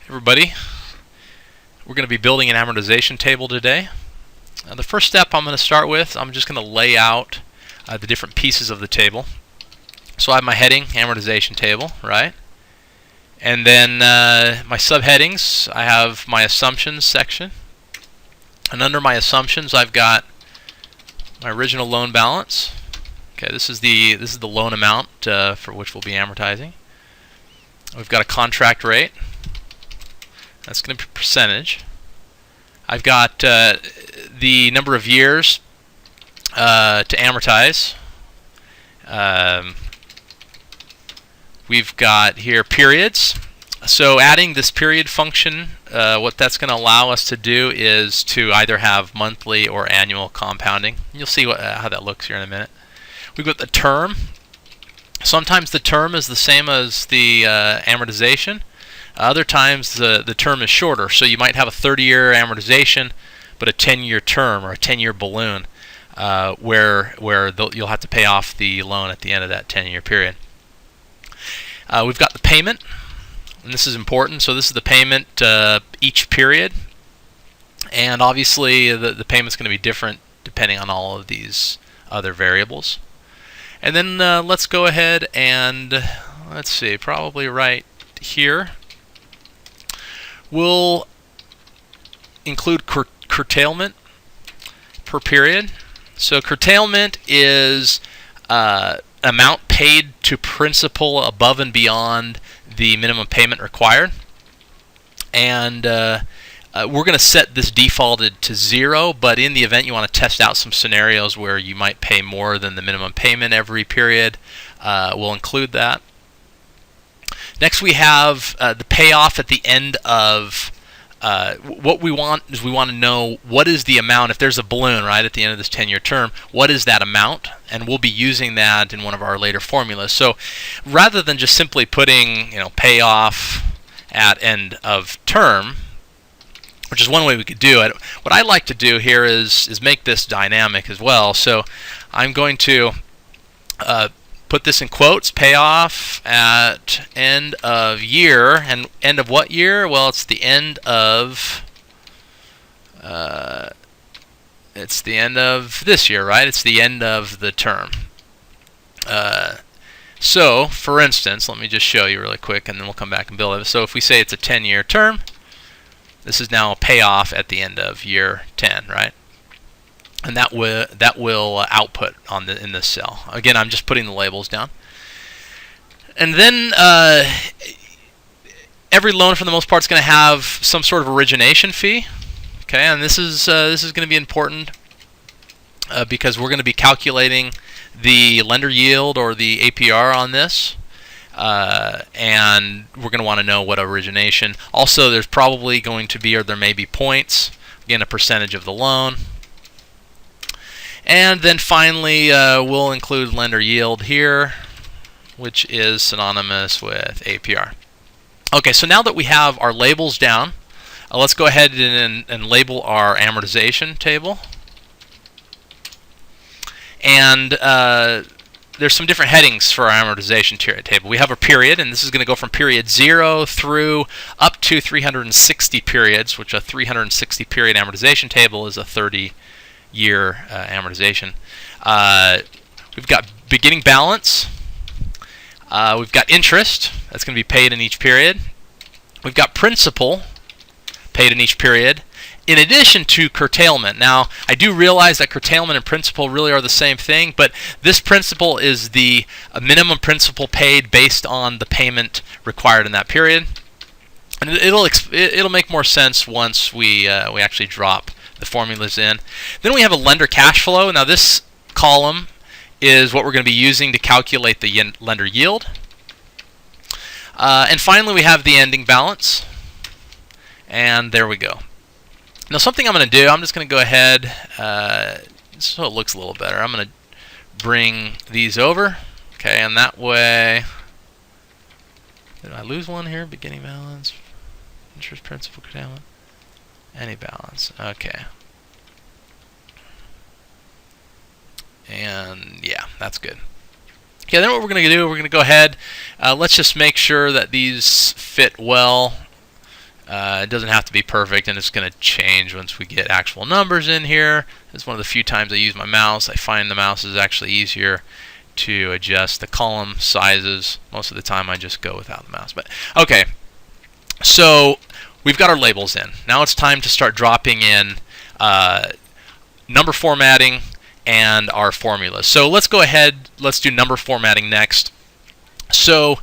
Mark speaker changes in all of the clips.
Speaker 1: Everybody, we're going to be building an amortization table today. The first step I'm going to start with, I'm just going to lay out the different pieces of the table. So I have my heading, amortization table, right? And then my subheadings, I have my assumptions section. And under my assumptions, I've got my original loan balance. Okay, this is the loan amount for which we'll be amortizing. We've got a contract rate. That's going to be percentage. I've got the number of years to amortize. We've got here periods. So adding this period function, what that's going to allow us to do is to either have monthly or annual compounding. You'll see how that looks here in a minute. We've got the term. Sometimes the term is the same as the amortization. Other times the term is shorter, so you might have a 30-year amortization, but a 10-year term or a 10-year balloon, where you'll have to pay off the loan at the end of that 10-year period. We've got the payment, and this is important. So this is the payment each period, and obviously the payment's going to be different depending on all of these other variables. And then let's go ahead and let's see, probably right here. We'll include curtailment per period. So curtailment is amount paid to principal above and beyond the minimum payment required. And we're going to set this defaulted to 0, but in the event you want to test out some scenarios where you might pay more than the minimum payment every period, we'll include that. Next we have the payoff at the end of what we want is we want to know what is the amount. If there's a balloon right at the end of this 10-year term, what is that amount? And we'll be using that in one of our later formulas. So rather than just simply putting payoff at end of term, which is one way we could do it, what I like to do here is make this dynamic as well. So I'm going to put this in quotes, payoff at end of year. And end of what year? Well, it's the end of this year, right? It's the end of the term. So, for instance, let me just show you really quick, and then we'll come back and build it. So if we say it's a 10-year term, this is now a payoff at the end of year 10, right? And that will output in this cell. Again, I'm just putting the labels down. And then every loan, for the most part, is going to have some sort of origination fee. Okay, and this is going to be important because we're going to be calculating the lender yield or the APR on this. And we're going to want to know what origination. Also, there's probably going to be, or there may be points. Again, a percentage of the loan. And then finally, we'll include lender yield here, which is synonymous with APR. Okay, so now that we have our labels down, let's go ahead and label our amortization table. And there's some different headings for our amortization table. We have a period, and this is going to go from period 0 through up to 360 periods, which a 360 period amortization table is a 30-year amortization. We've got beginning balance. We've got interest. That's going to be paid in each period. We've got principal paid in each period, in addition to curtailment. Now, I do realize that curtailment and principal really are the same thing, but this principal is the minimum principal paid based on the payment required in that period. And it'll make more sense once we actually drop the formulas in. Then we have a lender cash flow. Now, this column is what we're going to be using to calculate the lender yield. And finally, we have the ending balance. And there we go. Now, something I'm going to do, I'm just going to go ahead, so it looks a little better. I'm going to bring these over. Okay, and that way, did I lose one here? Beginning balance, interest, principal, curtailment, any balance. Okay. And yeah, that's good. Okay, then what we're going to do, we're going to go ahead, let's just make sure that these fit well. It doesn't have to be perfect, and it's going to change once we get actual numbers in here. It's one of the few times I use my mouse. I find the mouse is actually easier to adjust the column sizes. Most of the time I just go without the mouse. But okay, so we've got our labels in. Now it's time to start dropping in number formatting and our formulas. So let's go ahead, let's do number formatting next. So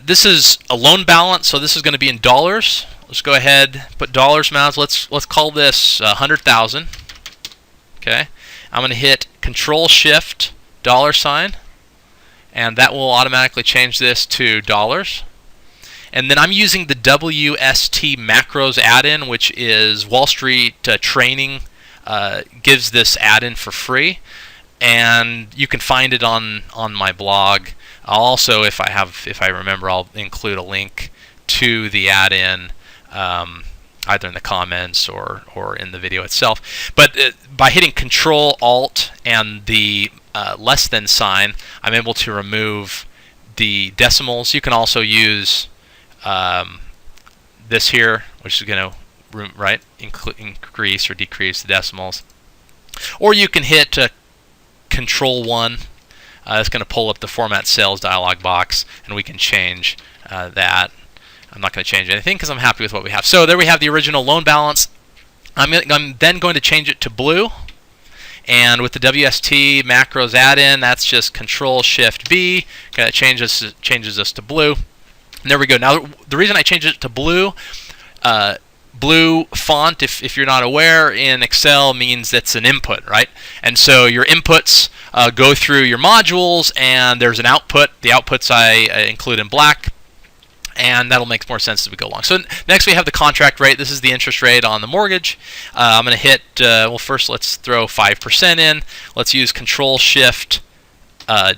Speaker 1: this is a loan balance, so this is going to be in dollars. Let's go ahead, put dollars amounts. Let's call this 100,000. Okay, I'm going to hit Control Shift $, and that will automatically change this to dollars. And then I'm using the WST macros add-in, which is Wall Street Training gives this add-in for free, and you can find it on my blog. I'll also, if I remember, I'll include a link to the add-in either in the comments or in the video itself. But by hitting Control Alt and the less than sign, I'm able to remove the decimals. You can also use this here, which is going to increase or decrease the decimals, or you can hit Control 1. It's going to pull up the Format Cells dialog box, and we can change that. I'm not going to change anything because I'm happy with what we have. So there we have the original loan balance. I'm then going to change it to blue, and with the WST macros add-in, that's just Control Shift B. It changes us to blue. And there we go. Now the reason I changed it to blue, blue font, if you're not aware, in Excel means it's an input, right? And so your inputs go through your modules, and there's an output. The outputs I include in black, and that'll make more sense as we go along. So next we have the contract rate. This is the interest rate on the mortgage. I'm going to hit, well, first let's throw 5% in. Let's use Control Shift the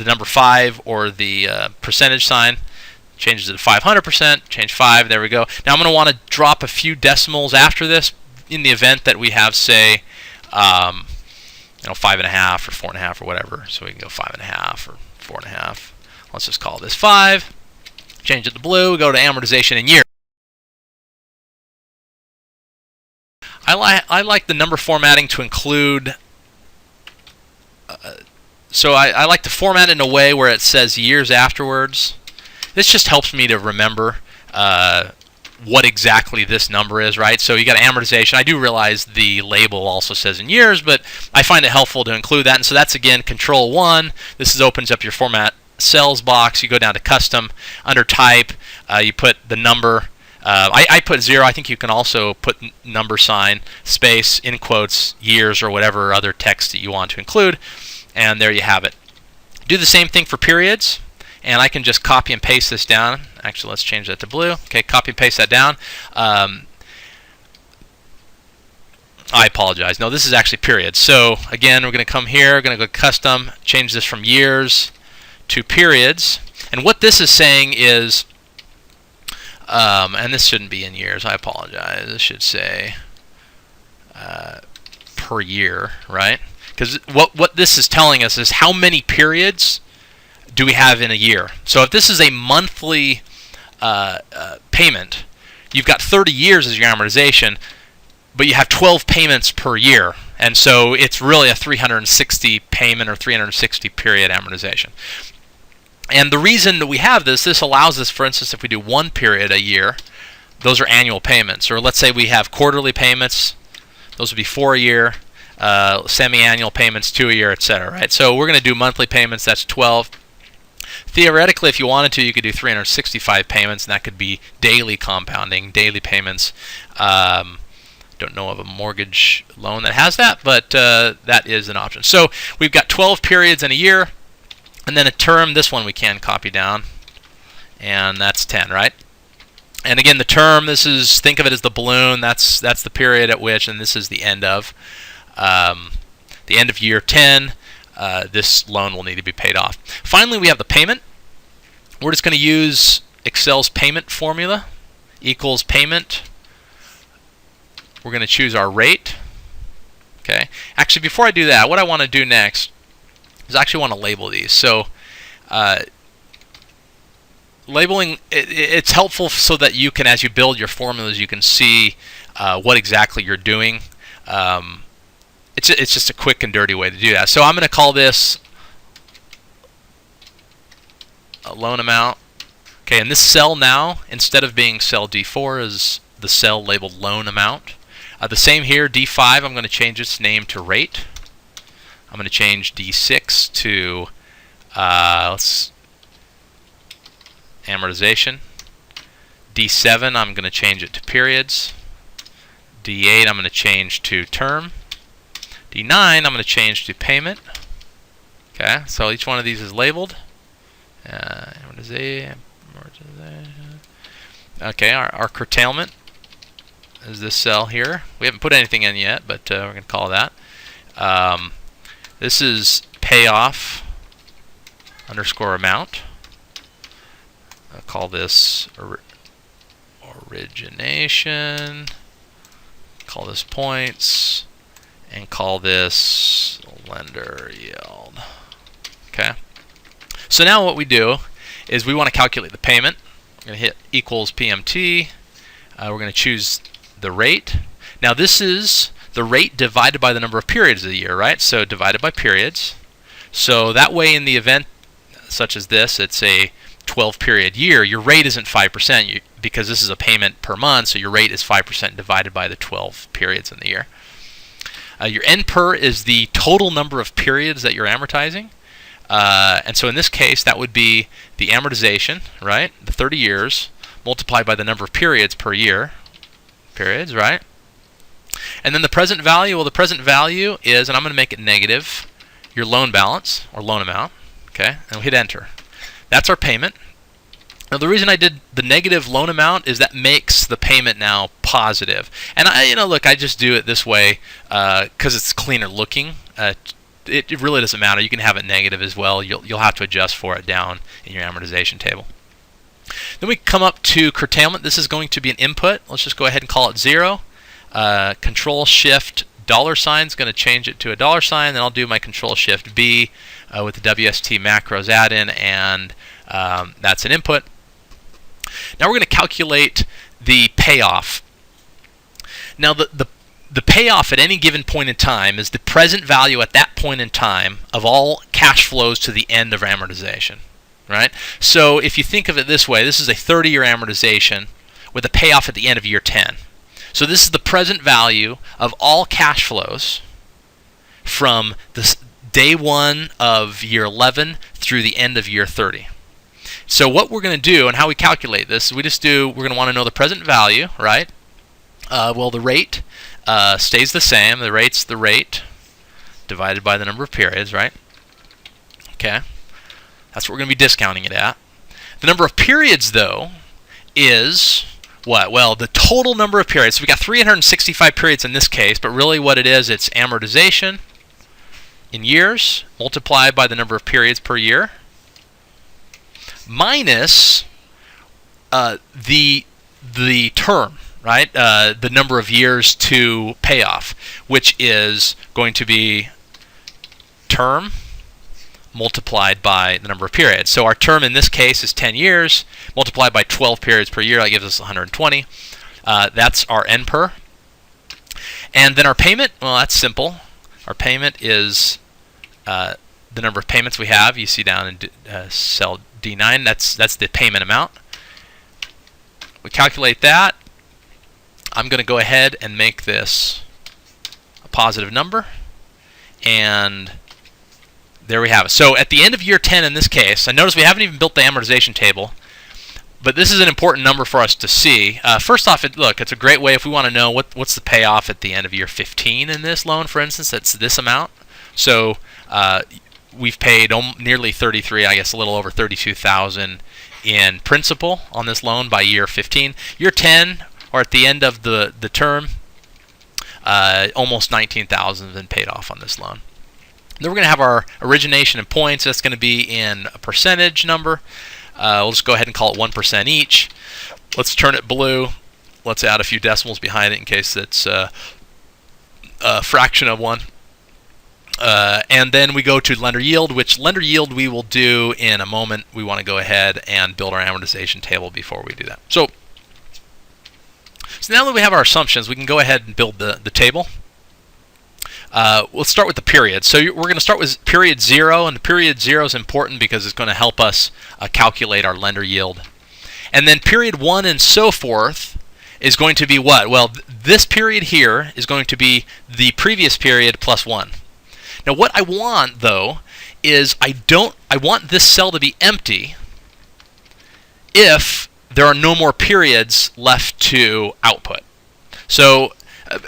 Speaker 1: number 5 or the percentage sign. Changes it to 500%, change 5, there we go. Now I'm going to want to drop a few decimals after this in the event that we have, say, 5.5 or 4.5 or whatever. So we can go 5.5 or 4.5. Let's just call this 5. Change it to blue, go to amortization in year. I like the number formatting to include, so I like to format in a way where it says years afterwards. This just helps me to remember what exactly this number is, right? So you got amortization. I do realize the label also says in years, but I find it helpful to include that. And so that's, again, Control 1. This opens up your Format Cells box. You go down to Custom. Under Type, you put the number. I put 0. I think you can also put number sign, space, in quotes, years, or whatever other text that you want to include. And there you have it. Do the same thing for periods. And I can just copy and paste this down. Actually, let's change that to blue. Okay, copy and paste that down. I apologize. No, this is actually periods. So again, we're going to come here, going to go Custom, change this from years to periods. And what this is saying is, and this shouldn't be in years. I apologize. This should say per year, right? Because what this is telling us is how many periods do we have in a year. So if this is a monthly payment, you've got 30 years as your amortization, but you have 12 payments per year. And so it's really a 360 payment or 360 period amortization. And the reason that we have this allows us, for instance, if we do one period a year, those are annual payments. Or let's say we have quarterly payments, those would be 4 a year, semi-annual payments 2 a year, etc. Right? So we're going to do monthly payments, that's 12. Theoretically, if you wanted to, you could do 365 payments, and that could be daily compounding, daily payments. Don't know of a mortgage loan that has that, but that is an option. So we've got 12 periods in a year, and then a term. This one we can copy down, and that's 10, right? And again, the term, this is, think of it as the balloon. That's the period at which, and this is the end of year 10. This loan will need to be paid off. Finally, we have the payment. We're just going to use Excel's payment formula, equals payment. We're going to choose our rate. Okay. Actually, before I do that, what I want to do next is I actually want to label these. So labeling, it's helpful so that you can, as you build your formulas, you can see what exactly you're doing. It's just a quick and dirty way to do that. So I'm going to call this a loan amount. Okay, and this cell now, instead of being cell D4, is the cell labeled loan amount. The same here, D5, I'm going to change its name to rate. I'm going to change D6 to amortization. D7, I'm going to change it to periods. D8, I'm going to change to term. D9, I'm going to change to payment. Okay, so each one of these is labeled. Amortization. Okay, our curtailment is this cell here. We haven't put anything in yet, but we're going to call that. This is payoff underscore amount. I'll call this origination. Call this points. And call this lender yield. Okay. So now what we do is we want to calculate the payment. We're going to hit equals PMT. We're going to choose the rate. Now this is the rate divided by the number of periods of the year, right? So divided by periods. So that way in the event such as this, it's a 12-period year, your rate isn't 5% because this is a payment per month, so your rate is 5% divided by the 12 periods in the year. Your N per is the total number of periods that you're amortizing. And so in this case, that would be the amortization, right? The 30 years multiplied by the number of periods per year. Periods, right? And then the present value, well, the present value is, and I'm going to make it negative, your loan balance, or loan amount. Okay, and we'll hit enter. That's our payment. Now the reason I did the negative loan amount is that makes the payment now positive. And look, I just do it this way because it's cleaner looking. It really doesn't matter. You can have it negative as well. You'll have to adjust for it down in your amortization table. Then we come up to curtailment. This is going to be an input. Let's just go ahead and call it 0. Control Shift $sign is going to change it to a $sign. Then I'll do my Control Shift B with the WST macros add-in, and that's an input. Now we're going to calculate the payoff. Now the payoff at any given point in time is the present value at that point in time of all cash flows to the end of amortization, right? So if you think of it this way, this is a 30-year amortization with a payoff at the end of year 10. So this is the present value of all cash flows from the day 1 of year 11 through the end of year 30. So what we're going to do and how we calculate this, we're going to want to know the present value, right? Well, the rate stays the same. The rate's the rate divided by the number of periods, right? Okay. That's what we're going to be discounting it at. The number of periods, though, is what? Well, the total number of periods. So we got 365 periods in this case, but really what it is, it's amortization in years multiplied by the number of periods per year minus the term, right? The number of years to payoff, which is going to be term multiplied by the number of periods. So our term in this case is 10 years multiplied by 12 periods per year. That gives us 120. That's our N per. And then our payment, well, that's simple. Our payment is the number of payments we have. You see down in cell D9, that's the payment amount. We calculate that. I'm going to go ahead and make this a positive number, and there we have it. So at the end of year 10 in this case, I notice we haven't even built the amortization table, but this is an important number for us to see. First off, look, it's a great way if we want to know what's the payoff at the end of year 15 in this loan, for instance. That's this amount. So we've paid nearly 33, I guess a little over 32,000 in principal on this loan by year 15. Year 10, or at the end of the term, almost 19,000 has been paid off on this loan. Then we're going to have our origination in points. That's going to be in a percentage number. We'll just go ahead and call it 1% each. Let's turn it blue. Let's add a few decimals behind it in case it's a fraction of 1. And then we go to lender yield, which lender yield we will do in a moment. We want to go ahead and build our amortization table before we do that. So now that we have our assumptions, we can go ahead and build the table. We'll start with the period. So we're going to start with period 0, and the period 0 is important because it's going to help us calculate our lender yield. And then period 1 and so forth is going to be what? Well, this period here is going to be the previous period plus 1. Now what I want, though, is I want this cell to be empty if there are no more periods left to output. So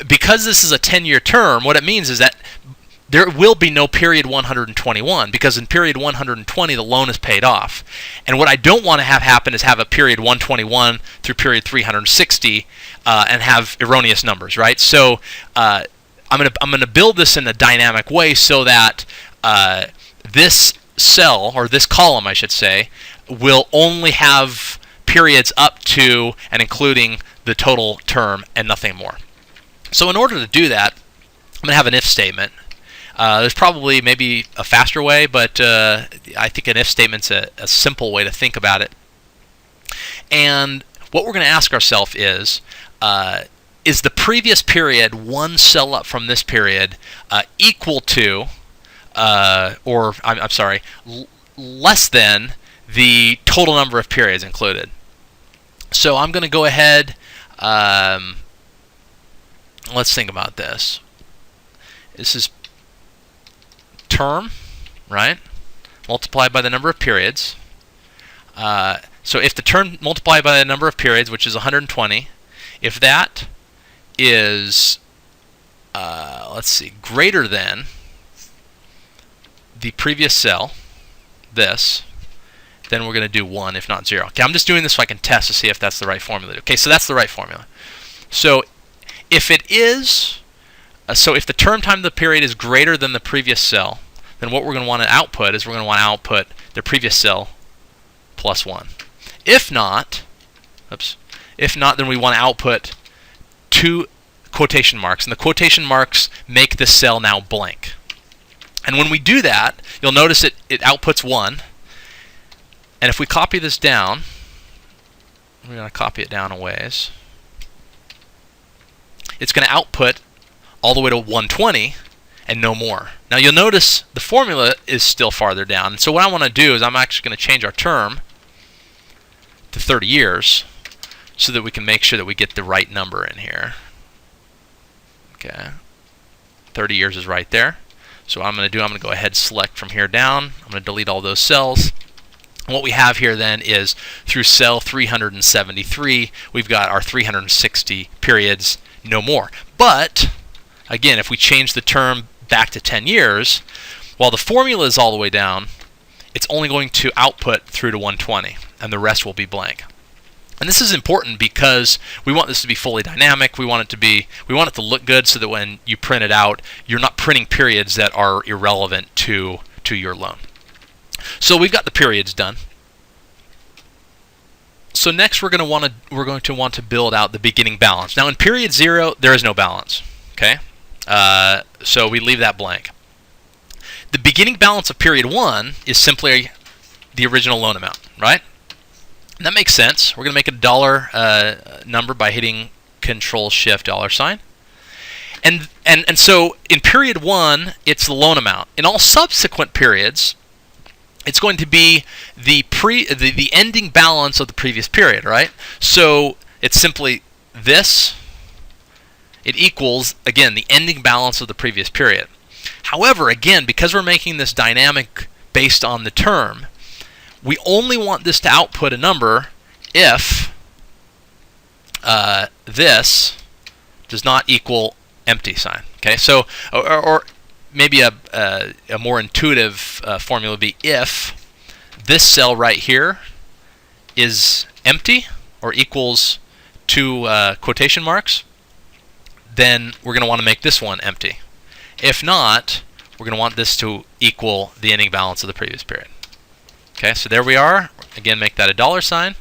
Speaker 1: because this is a 10-year term, what it means is that there will be no period 121, because in period 120 the loan is paid off. And what I don't want to have happen is have a period 121 through period 360 and have erroneous numbers, right? So I'm gonna build this in a dynamic way so that this cell, or this column I should say, will only have periods up to and including the total term and nothing more. So in order to do that, I'm going to have an if statement. There's probably maybe a faster way, but I think an if statement's a simple way to think about it. And what we're going to ask ourselves is the previous period, one cell up from this period, equal to, or I'm sorry, less than the total number of periods included? So I'm going to go ahead, let's think about this. This is term, right, multiplied by the number of periods. So if the term multiplied by the number of periods, which is 120, if that is, let's see, greater than the previous cell, this, then we're going to do 1, if not 0. Okay, I'm just doing this so I can test to see if that's the right formula. Okay, so that's the right formula. So if it is, so if the term time of the period is greater than the previous cell, then what we're going to want to output is we're going to want to output the previous cell plus 1. If not, then we want to output 2 quotation marks, and the quotation marks make this cell now blank. And when we do that, you'll notice it outputs 1. And if we copy this down, we're going to copy it down a ways, it's going to output all the way to 120 and no more. Now you'll notice the formula is still farther down. So what I want to do is I'm actually going to change our term to 30 years so that we can make sure that we get the right number in here. Okay, 30 years is right there. So what I'm going to go ahead and select from here down. I'm going to delete all those cells. And what we have here then is through cell 373, we've got our 360 periods, no more. But again, if we change the term back to 10 years, while the formula is all the way down, it's only going to output through to 120, and the rest will be blank. And this is important because we want this to be fully dynamic. We want it to look good so that when you print it out, you're not printing periods that are irrelevant to your loan. So we've got the periods done. So next we're going to want to build out the beginning balance. Now in period 0 there is no balance. Okay, so we leave that blank. The beginning balance of period 1 is simply the original loan amount, right? And that makes sense. We're going to make a dollar number by hitting Control-Shift $sign. And so in period 1 it's the loan amount. In all subsequent periods, it's going to be the ending balance of the previous period, right? So it's simply this. It equals, again, the ending balance of the previous period. However, again, because we're making this dynamic based on the term, we only want this to output a number if this does not equal empty sign. Okay, so or maybe a more intuitive formula would be if this cell right here is empty or equals 2 quotation marks, then we're going to want to make this one empty. If not, we're going to want this to equal the ending balance of the previous period. Okay, so there we are. Again, make that a $sign.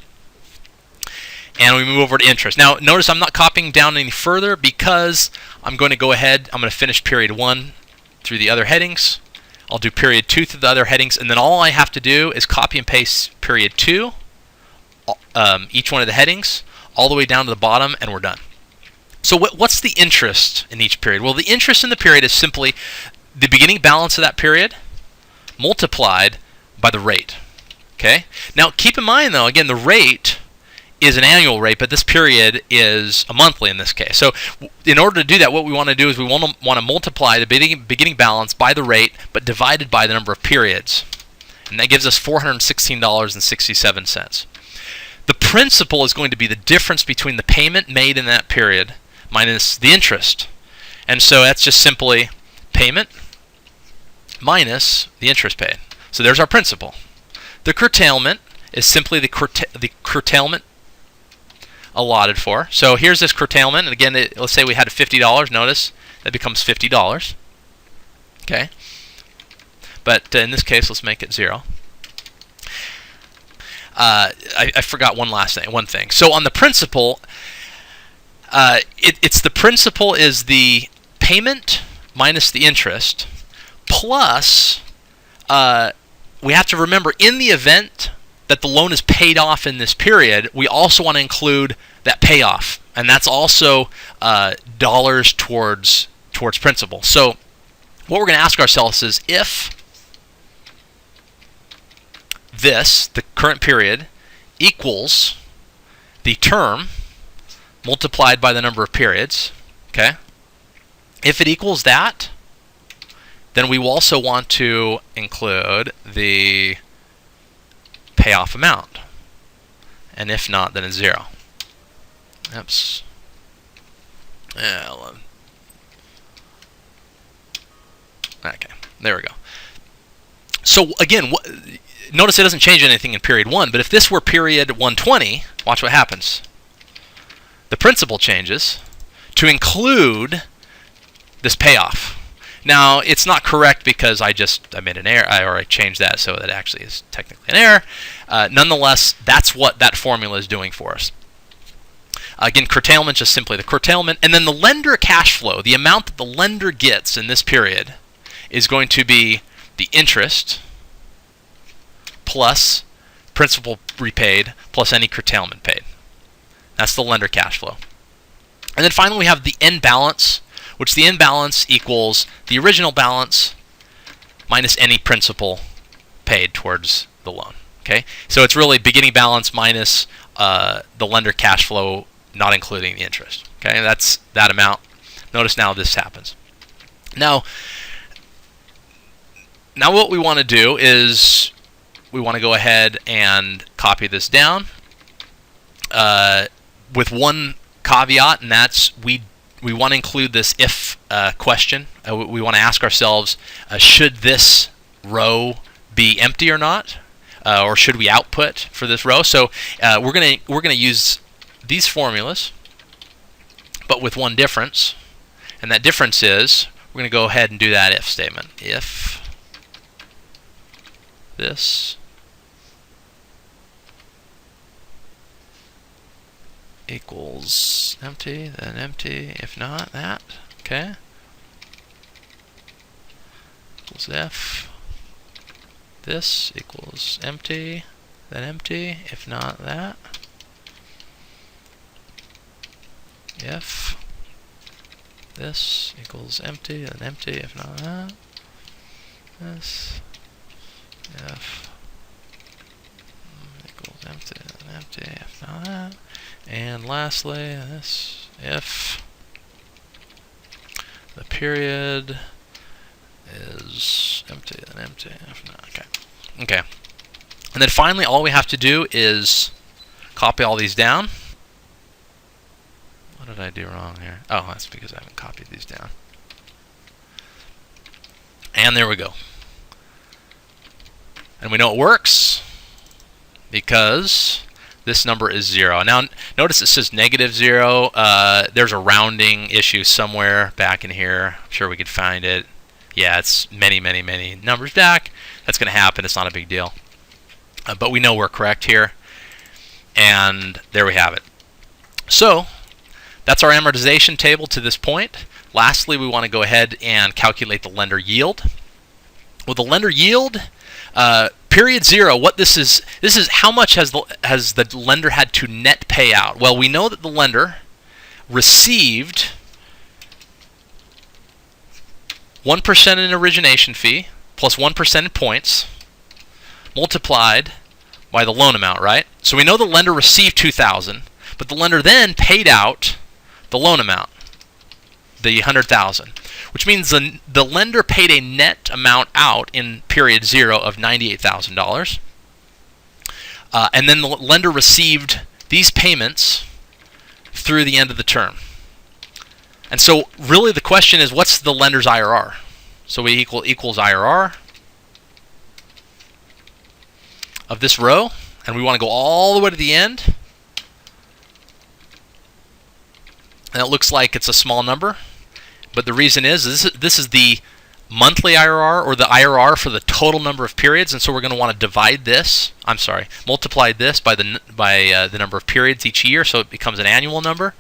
Speaker 1: And we move over to interest. Now, notice I'm not copying down any further because I'm going to go ahead, I'm going to finish period 1 through the other headings. I'll do period 2 through the other headings, and then all I have to do is copy and paste period 2, each one of the headings, all the way down to the bottom, and we're done. So what's the interest in each period? Well, the interest in the period is simply the beginning balance of that period multiplied by the rate. Okay? Now, keep in mind, though, again, the rate is an annual rate, but this period is a monthly in this case. So in order to do that, what we want to do is we want to multiply the beginning balance by the rate, but divided by the number of periods. And that gives us $416.67. The principal is going to be the difference between the payment made in that period minus the interest. And so that's just simply payment minus the interest paid. So there's our principal. The curtailment is simply the curtailment allotted for. So here's this curtailment, and again, let's say we had $50. Notice that becomes $50. Okay, but in this case, let's make it 0. I forgot one thing. So on the principal, it's the principal is the payment minus the interest plus. We have to remember, in the event that the loan is paid off in this period, we also want to include that payoff, and that's also dollars towards principal. So what we're going to ask ourselves is, if this, the current period, equals the term multiplied by the number of periods, okay? If it equals that, then we will also want to include the payoff amount. And if not, then it's 0. Oops. Yeah, okay, there we go. So again, notice it doesn't change anything in period 1, but if this were period 120, watch what happens. The principal changes to include this payoff. Now, it's not correct because I made an error, or I changed that so that actually is technically an error. Nonetheless, that's what that formula is doing for us. Again, curtailment, just simply the curtailment. And then the lender cash flow, the amount that the lender gets in this period, is going to be the interest plus principal repaid plus any curtailment paid. That's the lender cash flow. And then finally, we have the end balance, which the end balance equals the original balance minus any principal paid towards the loan. Okay, so it's really beginning balance minus the lender cash flow, not including the interest. Okay, that's that amount. Notice now this happens. Now what we want to do is we want to go ahead and copy this down with one caveat, and that's we want to include this if question. We want to ask ourselves, should this row be empty or not, or should we output for this row? So we're gonna use these formulas, but with one difference, and that difference is we're going to go ahead and do that if statement. If this equals empty, then empty. If not, that. Okay. Equals if this equals empty, then empty. If not, that. If this equals empty, then empty. If not, that. This. If equals empty, then empty. If not, that. And lastly, this if the period is empty, then empty. If not, okay. Okay. And then finally, all we have to do is copy all these down. What did I do wrong here? Oh, that's because I haven't copied these down. And there we go. And we know it works because this number is 0. Now, notice it says -0. There's a rounding issue somewhere back in here. I'm sure we could find it. Yeah, it's many, many, many numbers back. That's going to happen. It's not a big deal. But we know we're correct here. And there we have it. So that's our amortization table to this point. Lastly, we want to go ahead and calculate the lender yield. Well, the lender yield, period 0, what this is how much has the lender had to net pay out. Well, we know that the lender received 1% in origination fee plus 1% in points multiplied by the loan amount, right? So we know the lender received $2,000, but the lender then paid out the loan amount, the $100,000, which means the lender paid a net amount out in period 0 of $98,000, and then the lender received these payments through the end of the term. And so really the question is, what's the lender's IRR? So we equals IRR of this row, and we want to go all the way to the end. And it looks like it's a small number, but the reason is this is the monthly IRR, or the IRR for the total number of periods, and so we're going to want to divide this. Multiply this by the number of periods each year, so it becomes an annual number,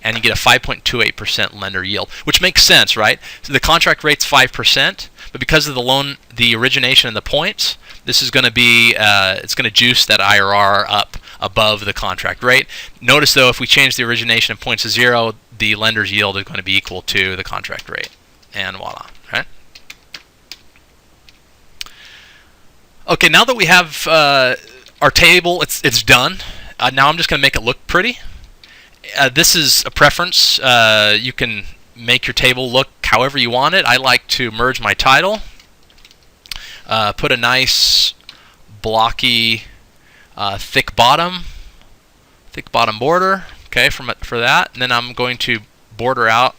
Speaker 1: and you get a 5.28% lender yield, which makes sense, right? So the contract rate's 5%, but because of the loan, the origination, and the points, this is going to be it's going to juice that IRR up above the contract rate. Notice though, if we change the origination and points to 0, the lender's yield is going to be equal to the contract rate, and voila, right? Okay, now that we have our table, it's done. Now I'm just going to make it look pretty. This is a preference. You can make your table look however you want it. I like to merge my title, put a nice blocky thick bottom border, okay, for that, and then I'm going to border out,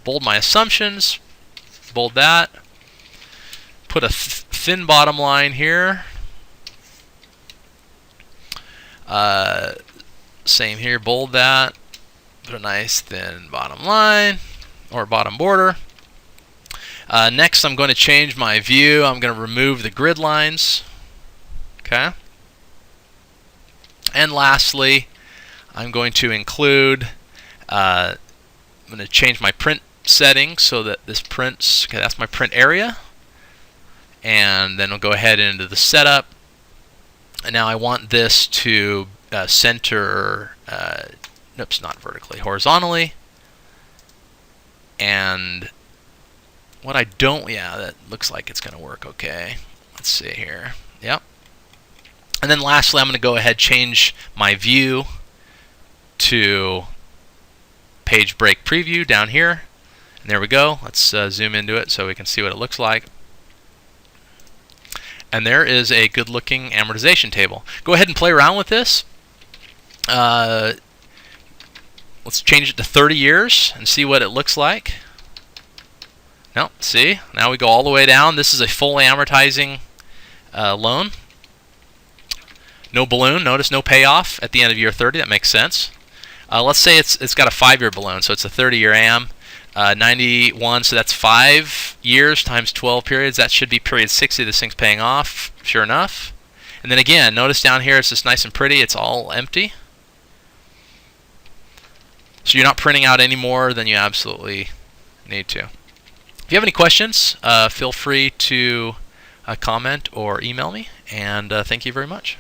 Speaker 1: bold my assumptions, bold that, put a thin bottom line here, same here, bold that, put a nice thin bottom line or bottom border. Next, I'm going to change my view. I'm going to remove the grid lines, okay. And lastly, I'm going to include, I'm going to change my print setting so that this prints, okay, that's my print area. And then we'll go ahead into the setup. And now I want this to center, oops, not vertically, horizontally. And what I don't, yeah, that looks like it's going to work okay. Let's see here. Yep. And then lastly, I'm going to go ahead and change my view to page break preview down here. And there we go. Let's zoom into it so we can see what it looks like. And there is a good looking amortization table. Go ahead and play around with this. Let's change it to 30 years and see what it looks like. No, see, now we go all the way down. This is a fully amortizing loan. No balloon. Notice no payoff at the end of year 30. That makes sense. Let's say it's got a 5-year balloon, so it's a 30-year am. 91, so that's 5 years times 12 periods. That should be period 60. This thing's paying off, sure enough. And then again, notice down here it's just nice and pretty. It's all empty. So you're not printing out any more than you absolutely need to. If you have any questions, feel free to comment or email me. And thank you very much.